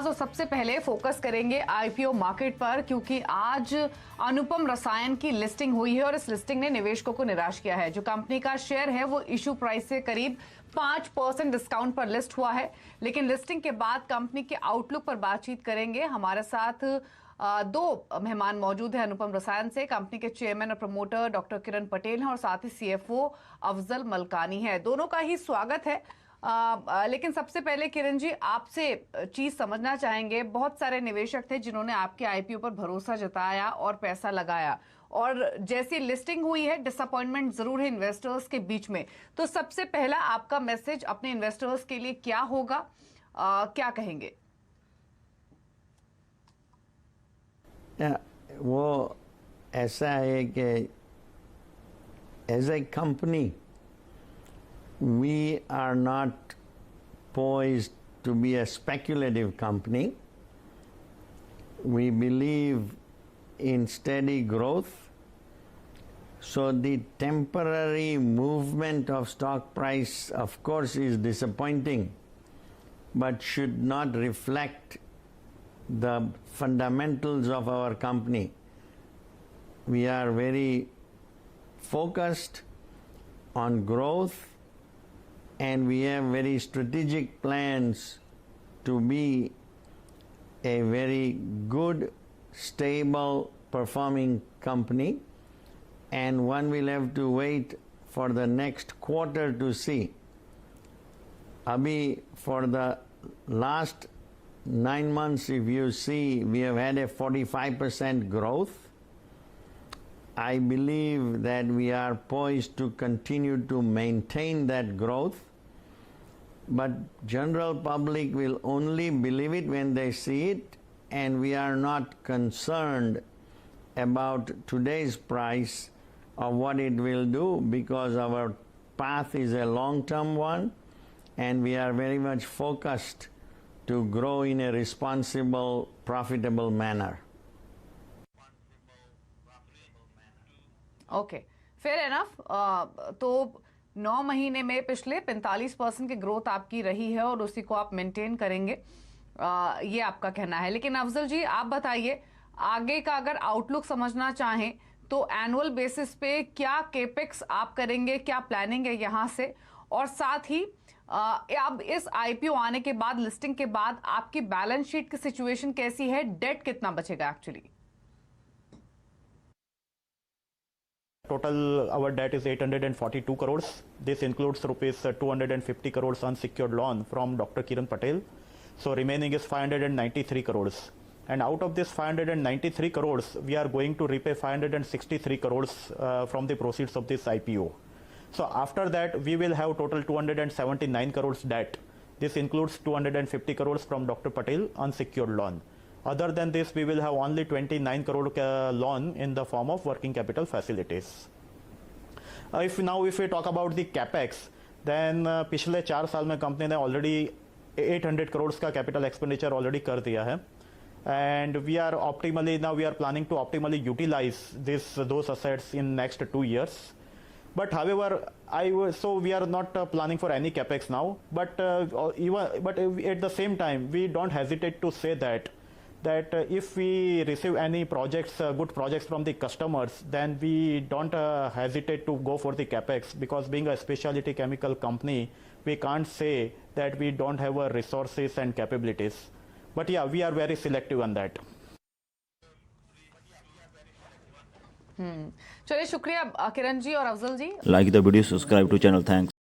और सबसे पहले फोकस करेंगे आईपीओ मार्केट पर, क्योंकि आज अनुपम रसायन की लिस्टिंग हुई है और इस लिस्टिंग ने निवेशकों को निराश किया है। जो कंपनी का शेयर है वो इशू प्राइस से करीब 5% डिस्काउंट पर लिस्ट हुआ है, लेकिन लिस्टिंग के बाद कंपनी के आउटलुक पर बातचीत करेंगे। हमारे साथ दो मेहमान मौजूद हैं अनुपम रसायन से। कंपनी के चेयरमैन और प्रमोटर डॉक्टर किरण पटेल हैं और साथ ही सीएफओ अफजल मलकानी है। दोनों का ही स्वागत है। लेकिन सबसे पहले किरण जी, आपसे चीज समझना चाहेंगे। बहुत सारे निवेशक थे जिन्होंने आपके आईपीओ पर भरोसा जताया और पैसा लगाया, और जैसी लिस्टिंग हुई है डिसअपॉइंटमेंट जरूर है इन्वेस्टर्स के बीच में। तो सबसे पहला आपका मैसेज अपने इन्वेस्टर्स के लिए क्या होगा, क्या कहेंगे? वो ऐसा है कि as a company we are not poised to be a speculative company. We believe in steady growth. So the temporary movement of stock price, of course, is disappointing, but should not reflect the fundamentals of our company. We are very focused on growth, and we have very strategic plans to be a very good, stable, performing company, and one will have to wait for the next quarter to see. Abhi, for the last 9 months, if you see, we have had a 45% growth. I believe that we are poised to continue to maintain that growth, but general public will only believe it when they see it, and we are not concerned about today's price or what it will do, because our path is a long-term one, and we are very much focused to grow in a responsible, profitable manner. Okay, fair enough. तो 9 महीने में पिछले 45% की growth आपकी रही है और उसी को आप मेंटेन करेंगे, ये आपका कहना है। लेकिन अफजल जी, आप बताइए, आगे का अगर आउटलुक समझना चाहें तो एनुअल बेसिस पे क्या केपेक्स आप करेंगे, क्या प्लानिंग है यहाँ से? और साथ ही अब इस आईपीओ आने के बाद, लिस्टिंग के बाद आपकी बैलेंस शीट की सिचुएशन कैसी है? डेट कितना बचेगा actually? Total our debt is 842 crores. This includes rupees 250 crores unsecured loan from Dr. Kiran Patel. So remaining is 593 crores. And out of this 593 crores, we are going to repay 563 crores from the proceeds of this IPO. So after that, we will have total 279 crores debt. This includes 250 crores from Dr. Patel unsecured loan. Other than this, we will have only 29 crore loan in the form of working capital facilities. If we talk about the capex, then पिछले 4 साल में company ने already 800 crore का capital expenditure already कर दिया है, and we are planning to optimally utilize those assets in next 2 years. But however, so we are not planning for any capex now. But at the same time, we don't hesitate to say that if we receive any projects, good projects from the customers, then we don't hesitate to go for the capex, because being a specialty chemical company, we can't say that we don't have resources and capabilities. But yeah, we are very selective on that. चलिए, शुक्रिया किरण जी और अफजल जी। Like the video, subscribe to channel. Thanks.